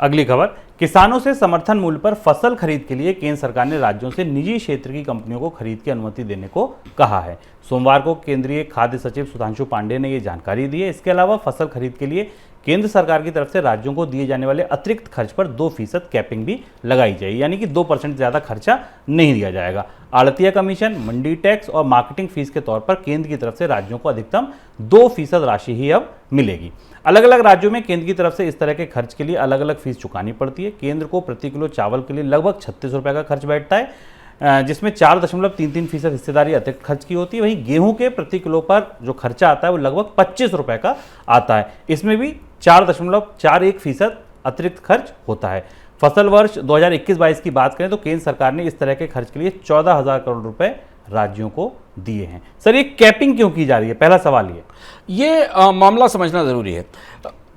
अगली खबर, किसानों से समर्थन मूल्य पर फसल खरीद के लिए केंद्र सरकार ने राज्यों से निजी क्षेत्र की कंपनियों को खरीद की अनुमति देने को कहा है। सोमवार को केंद्रीय खाद्य सचिव सुधांशु पांडे ने ये जानकारी दी है। इसके अलावा फसल खरीद के लिए केंद्र सरकार की तरफ से राज्यों को दिए जाने वाले अतिरिक्त खर्च पर 2% कैपिंग भी लगाई जाएगी, यानी कि 2% ज़्यादा खर्चा नहीं दिया जाएगा। आड़तिया कमीशन, मंडी टैक्स और मार्केटिंग फीस के तौर पर केंद्र की तरफ से राज्यों को अधिकतम 2% राशि ही अब मिलेगी। अलग अलग राज्यों में केंद्र की तरफ से इस तरह के खर्च के लिए अलग अलग फीस चुकानी पड़ती है। केंद्र को प्रति किलो चावल के लिए लगभग 36 रुपये का खर्च बैठता है, जिसमें 4.33% हिस्सेदारी अतिरिक्त खर्च की होती है। वहीं गेहूं के प्रति किलो पर जो खर्चा आता है वो लगभग 25 रुपये का आता है। इसमें भी 4.41% अतिरिक्त खर्च होता है। फसल वर्ष 2021-22 की बात करें तो केंद्र सरकार ने इस तरह के खर्च के लिए 14,000 करोड़ रुपए राज्यों को दिए हैं। सर, ये कैपिंग क्यों की जा रही है? पहला सवाल ये मामला समझना जरूरी है।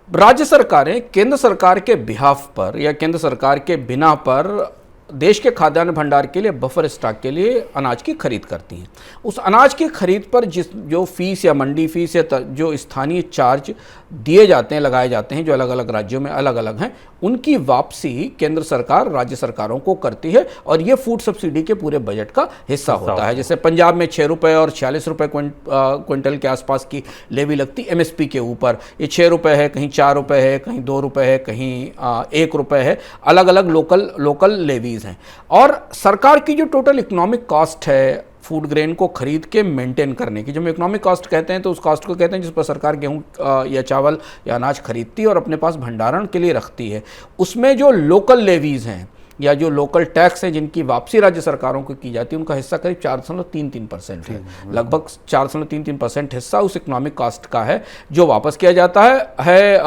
राज्य सरकारें केंद्र सरकार के बिहाफ पर या केंद्र सरकार के बिना पर देश के खाद्यान्न भंडार के लिए बफर स्टॉक के लिए अनाज की खरीद करती हैं। उस अनाज की खरीद पर जो फीस या मंडी फीस या जो स्थानीय चार्ज दिए जाते हैं, लगाए जाते हैं, जो अलग अलग राज्यों में अलग अलग हैं, उनकी वापसी केंद्र सरकार राज्य सरकारों को करती है और ये फूड सब्सिडी के पूरे बजट का हिस्सा होता है। जैसे पंजाब में 6 रुपये और 46 रुपये क्विंटल के आसपास की लेवी लगती एमएसपी के ऊपर। ये 6 रुपये है, कहीं 4 रुपये है, कहीं 2 रुपये है, कहीं 1 रुपये है। अलग अलग लोकल लेवीज हैं। और सरकार की जो टोटल इकोनॉमिक कॉस्ट है फूड ग्रेन को खरीद के मेंटेन करने की, जब हम इकोनॉमिक कॉस्ट कहते हैं तो उस कॉस्ट को कहते हैं जिस पर सरकार गेहूं या चावल या अनाज खरीदती है और अपने पास भंडारण के लिए रखती है, उसमें जो लोकल लेवीज हैं या जो लोकल टैक्स हैं जिनकी वापसी राज्य सरकारों को की जाती है, उनका हिस्सा करीब 4.33% है। लगभग 4.33% हिस्सा उस इकोनॉमिक कॉस्ट का है जो वापस किया जाता है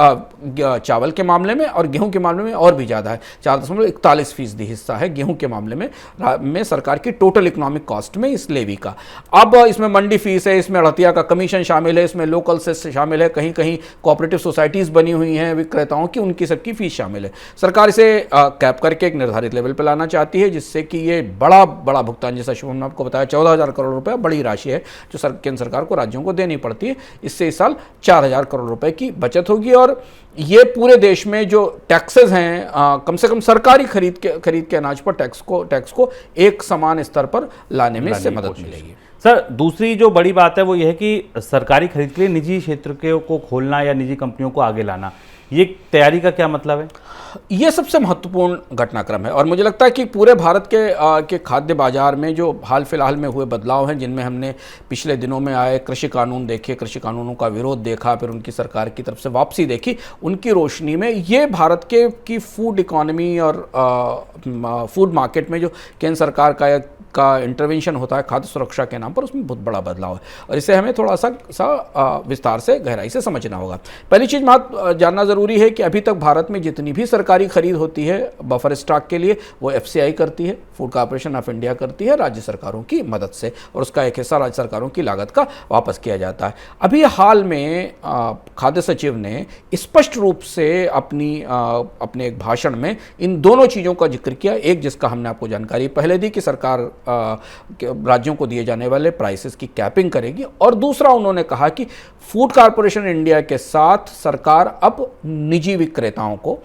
चावल के मामले में, और गेहूं के मामले में और भी ज़्यादा है। 4.41% हिस्सा है गेहूं के मामले में सरकार की टोटल इकोनॉमिक कॉस्ट में इस लेवी का। अब इसमें मंडी फीस है, इसमें अड़तिया का कमीशन शामिल है, इसमें लोकल सेस शामिल है, कहीं कहीं कोऑपरेटिव सोसाइटीज़ बनी हुई हैं विक्रेताओं की, उनकी सबकी फीस शामिल है। सरकार इसे कैप करके एक निर्धारित लेवल पर लाना चाहती है, जिससे कि ये बड़ा भुगतान, जैसा शुभम ने आपको बताया 14,000 करोड़ रुपए बड़ी राशि है जो केंद्र सरकार को राज्यों को देनी पड़ती है। इससे इस साल 4,000 करोड़ रुपए की बचत होगी और ये पूरे देश में जो टैक्सेस हैं कम से कम सरकारी खरीद के अनाज पर टैक्स को एक समान स्तर पर लाने में इससे मदद मिलेगी। सर, दूसरी जो बड़ी बात है वो ये है कि सरकारी खरीद के लिए निजी क्षेत्र को खोलना या निजी कंपनियों को आगे लाना, ये तैयारी का क्या मतलब है? ये सबसे महत्वपूर्ण घटनाक्रम है और मुझे लगता है कि पूरे भारत के खाद्य बाजार में जो हाल फिलहाल में हुए बदलाव हैं, जिनमें हमने पिछले दिनों में आए कृषि कानून देखे, कृषि कानूनों का विरोध देखा, फिर उनकी सरकार की तरफ से वापसी देखी, उनकी रोशनी में ये भारत की फूड इकोनॉमी और फूड मार्केट में जो केंद्र सरकार का इंटरवेंशन होता है खाद्य सुरक्षा के नाम पर, उसमें बहुत बड़ा बदलाव है और इसे हमें थोड़ा सा विस्तार से गहराई से समझना होगा। पहली चीज़ जानना ज़रूरी है कि अभी तक भारत में जितनी भी सरकारी खरीद होती है बफर स्टॉक के लिए, वो एफसीआई करती है, फूड कॉर्पोरेशन ऑफ इंडिया करती है राज्य सरकारों की मदद से, और उसका एक हिस्सा राज्य सरकारों की लागत का वापस किया जाता है। अभी हाल में खाद्य सचिव ने स्पष्ट रूप से अपने एक भाषण में इन दोनों चीज़ों का जिक्र किया। एक, जिसका हमने आपको जानकारी पहले दी कि सरकार राज्यों को दिए जाने वाले प्राइसेस की कैपिंग करेगी, और दूसरा उन्होंने कहा कि फूड कॉर्पोरेशन इंडिया के साथ सरकार अब निजी विक्रेताओं को,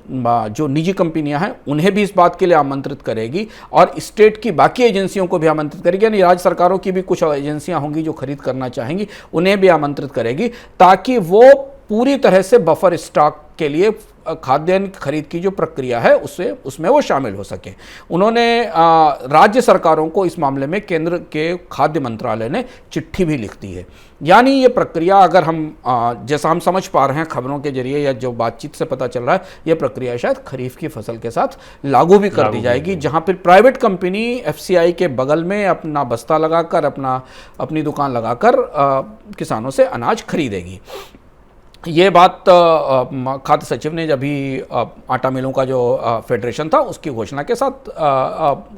जो निजी कंपनियां हैं, उन्हें भी इस बात के लिए आमंत्रित करेगी और स्टेट की बाकी एजेंसियों को भी आमंत्रित करेगी, यानी राज्य सरकारों की भी कुछ एजेंसियां होंगी जो खरीद करना चाहेंगी, उन्हें भी आमंत्रित करेगी, ताकि वो पूरी तरह से बफर स्टॉक के लिए खाद्यान्न खरीद की जो प्रक्रिया है उसमें वो शामिल हो सके। उन्होंने राज्य सरकारों को इस मामले में केंद्र के खाद्य मंत्रालय ने चिट्ठी भी लिख दी है। यानी ये प्रक्रिया, अगर हम जैसा हम समझ पा रहे हैं खबरों के जरिए या जो बातचीत से पता चल रहा है, ये प्रक्रिया शायद खरीफ की फसल के साथ लागू भी कर दी जाएगी, जहां फिर प्राइवेट कंपनी एफसीआई के बगल में अपना बस्ता लगाकर, अपनी दुकान लगाकर किसानों से अनाज खरीदेगी। ये बात खाद्य सचिव ने जब भी आटा मिलों का जो फेडरेशन था उसकी घोषणा के साथ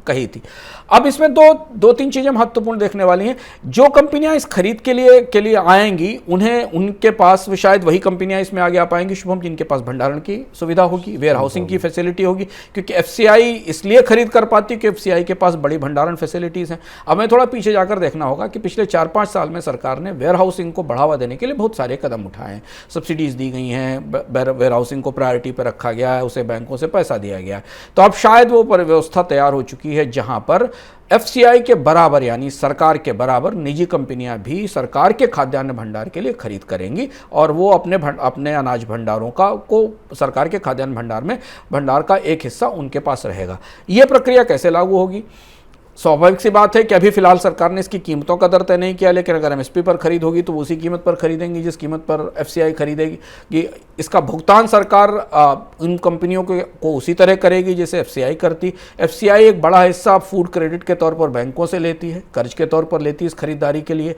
कही थी। अब इसमें दो तीन चीज़ें महत्वपूर्ण देखने वाली हैं। जो कंपनियां इस खरीद के लिए आएंगी, उनके पास शायद वही कंपनियां इसमें आगे आ पाएंगी शुभम, जिनके पास भंडारण की सुविधा होगी, वेयर हाउसिंग की फैसिलिटी होगी, क्योंकि एफसीआई इसलिए खरीद कर पाती है कि एफसीआई के पास बड़ी भंडारण फैसिलिटीज़ हैं। अब हमें थोड़ा पीछे जाकर देखना होगा कि पिछले 4-5 साल में सरकार ने वेयर हाउसिंग को बढ़ावा देने के लिए बहुत सारे कदम उठाए हैं। सब्सिडीज़ दी गई हैं, वेयर हाउसिंग को प्रायोरिटी पर रखा गया है, उसे बैंकों से पैसा दिया गया है। तो अब शायद वो व्यवस्था तैयार हो चुकी है जहां पर एफसीआई के बराबर यानी सरकार के बराबर निजी कंपनियां भी सरकार के खाद्यान्न भंडार के लिए खरीद करेंगी और वो अपने अनाज भंडारों को सरकार के खाद्यान्न भंडार का एक हिस्सा उनके पास रहेगा। ये प्रक्रिया कैसे लागू होगी? स्वाभाविक सी बात है कि अभी फिलहाल सरकार ने इसकी कीमतों का दर तय नहीं किया, लेकिन अगर एमएसपी पर खरीद होगी तो उसी कीमत पर खरीदेंगी जिस कीमत पर एफसीआई खरीदेगी। कि इसका भुगतान सरकार इन कंपनियों को उसी तरह करेगी जैसे एफसीआई करती। एफसीआई एक बड़ा हिस्सा फूड क्रेडिट के तौर पर बैंकों से लेती है, कर्ज के तौर पर लेती है इस खरीदारी के लिए।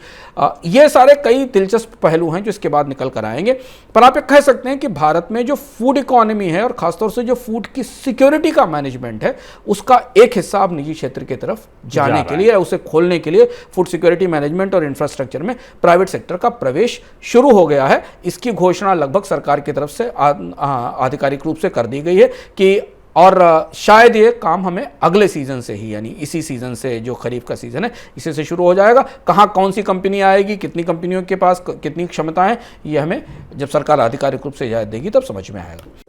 ये सारे कई दिलचस्प पहलू हैं जो इसके बाद निकल कर आएंगे। पर आप ये कह सकते हैं कि भारत में जो फूड इकोनॉमी है और खासतौर से जो फूड की सिक्योरिटी का मैनेजमेंट है उसका एक हिस्सा अब निजी क्षेत्र की तरफ जाने के लिए, उसे खोलने के लिए फूड सिक्योरिटी मैनेजमेंट और इंफ्रास्ट्रक्चर में प्राइवेट सेक्टर का प्रवेश शुरू हो गया है। इसकी घोषणा लगभग सरकार की तरफ से आधिकारिक रूप से कर दी गई है कि और शायद ये काम हमें अगले सीजन से ही यानी इसी सीजन से जो खरीफ का सीजन है इसी से शुरू हो जाएगा। कहाँ कौन सी कंपनी आएगी, कितनी कंपनियों के पास कितनी क्षमता है, ये हमें जब सरकार आधिकारिक रूप से इजाजत देगी तब समझ में आएगा।